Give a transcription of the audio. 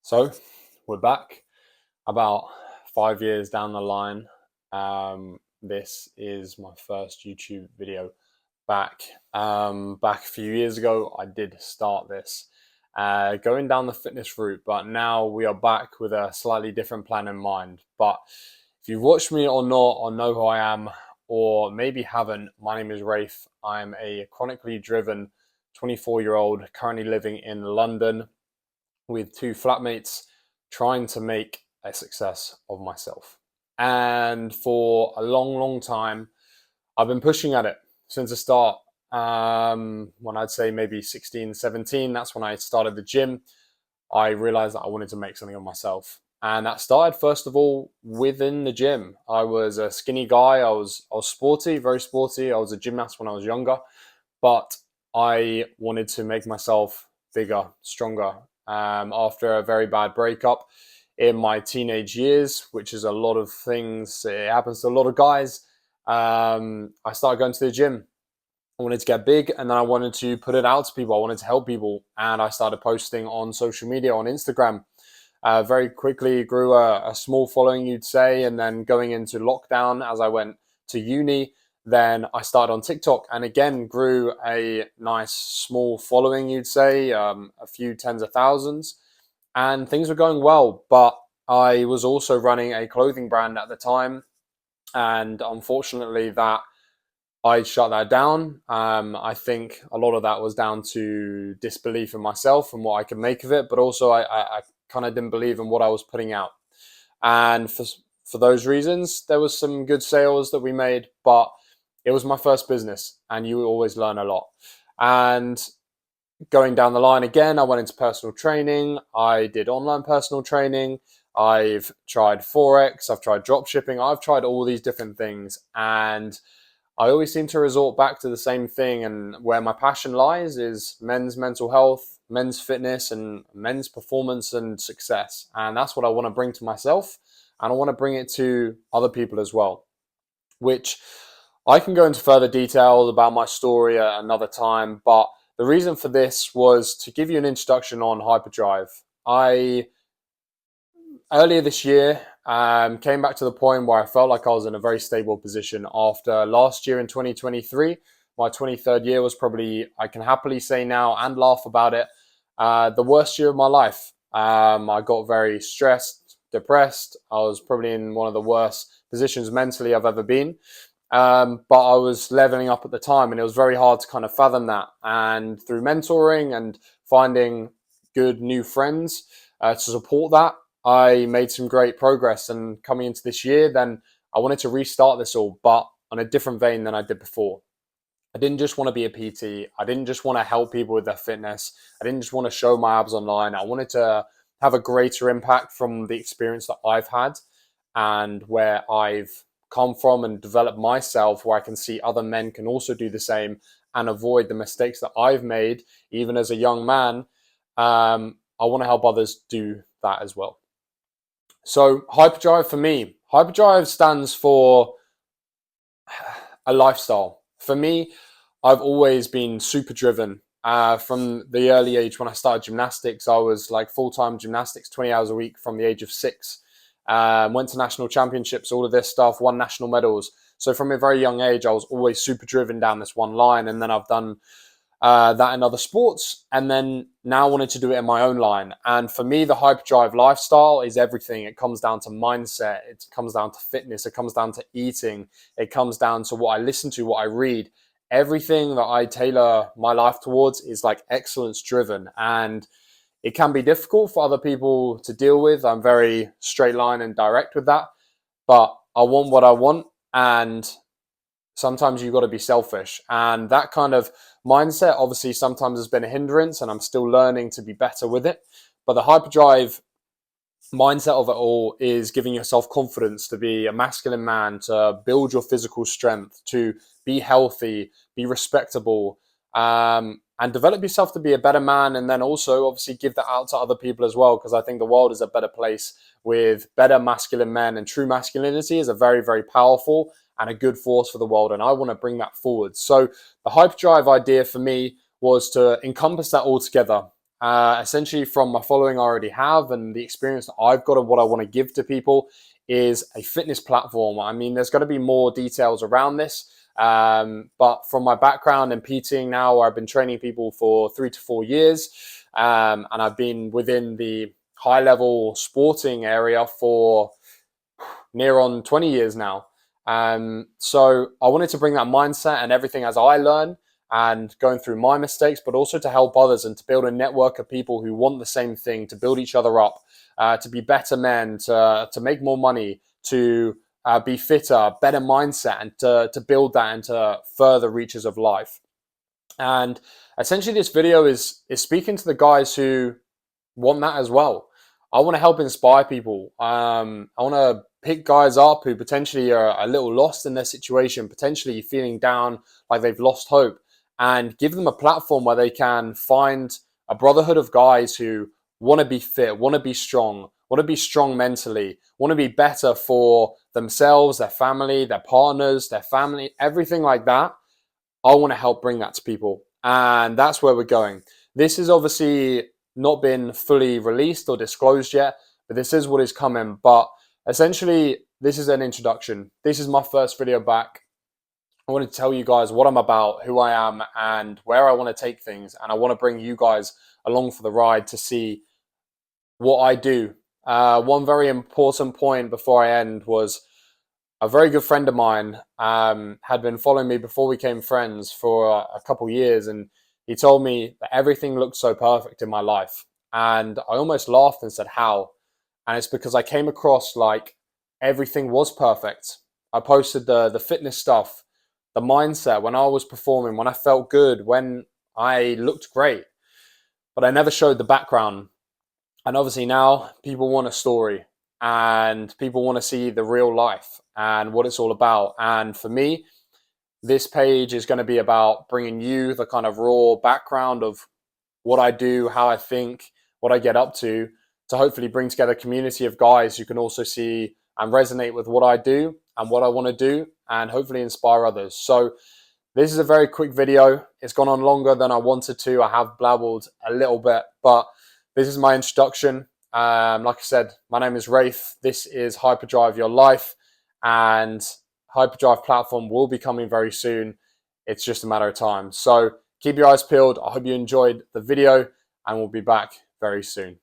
So we're back about 5 years down the line. This is my first YouTube video back. Back a few years ago, I did start this going down the fitness route, but now we are back with a slightly different plan in mind. But if you've watched me or not, or know who I am, or maybe haven't, my name is Rafe. I'm a chronically driven 24-year-old currently living in London with two flatmates trying to make a success of myself. And for a long, long time, I've been pushing at it since the start. When I'd say maybe 16, 17, that's when I started the gym. I realized that I wanted to make something of myself. And that started, first of all, within the gym. I was a skinny guy. I was sporty, very sporty. I was a gymnast when I was younger. But I wanted to make myself bigger, stronger. After a very bad breakup in my teenage years, which is a lot of things, it happens to a lot of guys. I started going to the gym. I wanted to get big, and then I wanted to put it out to people. I wanted to help people, and I started posting on social media, on Instagram. Very quickly grew a small following, you'd say, and then going into lockdown as I went to uni, then I started on TikTok and again grew a nice small following, you'd say, a few tens of thousands, and things were going well. But I was also running a clothing brand at the time, and unfortunately, that I shut that down. I think a lot of that was down to disbelief in myself and what I could make of it, but also I kind of didn't believe in what I was putting out. And for those reasons, there was some good sales that we made, but it was my first business, and you always learn a lot. And going down the line again, I went into personal training. I did online personal training. I've tried Forex. I've tried drop shipping. I've tried all these different things, and I always seem to resort back to the same thing. And where my passion lies is men's mental health, men's fitness, and men's performance and success. And that's what I want to bring to myself, and I want to bring it to other people as well, which I can go into further detail about my story at another time. But the reason for this was to give you an introduction on Hyperdrive. I earlier this year came back to the point where I felt like I was in a very stable position after last year in 2023. My 23rd year was probably, I can happily say now and laugh about it, the worst year of my life. I got very stressed, depressed. I was probably in one of the worst positions mentally I've ever been. But I was leveling up at the time, and it was very hard to kind of fathom that. And through mentoring and finding good new friends to support that, I made some great progress. And coming into this year, then I wanted to restart this all, but on a different vein than I did before. I didn't just want to be a PT. I didn't just want to help people with their fitness. I didn't just want to show my abs online. I wanted to have a greater impact from the experience that I've had and where I've come from and developed myself, where I can see other men can also do the same and avoid the mistakes that I've made, even as a young man. I want to help others do that as well. So Hyperdrive for me, Hyperdrive stands for a lifestyle. For me, I've always been super driven. From the early age when I started gymnastics, I was like full-time gymnastics, 20 hours a week from the age of 6. Went to national championships, all of this stuff, won national medals. So from a very young age, I was always super driven down this one line. And then I've done that in other sports, and then now wanted to do it in my own line. And for me, the Hyperdrive lifestyle is everything. It comes down to mindset. It comes down to fitness. It comes down to eating. It comes down to what I listen to, what I read. Everything that I tailor my life towards is like excellence driven. And it can be difficult for other people to deal with. I'm very straight line and direct with that, but I want what I want, and sometimes you've got to be selfish. And that kind of mindset obviously sometimes has been a hindrance, and I'm still learning to be better with it. But the Hyperdrive mindset of it all is giving yourself confidence to be a masculine man, to build your physical strength, to be healthy, be respectable, and develop yourself to be a better man. And then also obviously give that out to other people as well, because I think the world is a better place with better masculine men, and true masculinity is a very, very powerful and a good force for the world. And I want to bring that forward. So the Hyperdrive idea for me was to encompass that all together. essentially from my following I already have and the experience that I've got and what I want to give to people, is a fitness platform. I mean, there's going to be more details around this, but from my background in PTing now, where I've been training people for 3 to 4 years, and I've been within the high level sporting area for near on 20 years now. So I wanted to bring that mindset and everything as I learn and going through my mistakes, but also to help others and to build a network of people who want the same thing, to build each other up, to be better men, to make more money, to be fitter, better mindset, and to build that into further reaches of life. And essentially this video is speaking to the guys who want that as well. I want to help inspire people. I want to pick guys up who potentially are a little lost in their situation, potentially feeling down, like they've lost hope, and give them a platform where they can find a brotherhood of guys who want to be fit, want to be strong mentally, want to be better for themselves, their family, their partners, their family, everything like that. I want to help bring that to people. And that's where we're going. This is obviously not been fully released or disclosed yet, but this is what is coming. But essentially, this is an introduction. This is my first video back. I want to tell you guys what I'm about, who I am, and where I want to take things. And I want to bring you guys along for the ride to see what I do. One very important point before I end was a very good friend of mine had been following me before we became friends for a couple years, and he told me that everything looked so perfect in my life. And I almost laughed and said, how? And it's because I came across like everything was perfect. I posted the fitness stuff, the mindset, when I was performing, when I felt good, when I looked great, but I never showed the background. And obviously now people want a story and people want to see the real life and what it's all about. And for me, this page is going to be about bringing you the kind of raw background of what I do, how I think, what I get up to hopefully bring together a community of guys who can also see and resonate with what I do and what I want to do, and hopefully inspire others. So this is a very quick video. It's gone on longer than I wanted to. I have blabbled a little bit, but this is my introduction. Like I said, my name is Rafe. This is Hyperdrive Your Life, and Hyperdrive platform will be coming very soon. It's just a matter of time. So keep your eyes peeled. I hope you enjoyed the video, and we'll be back very soon.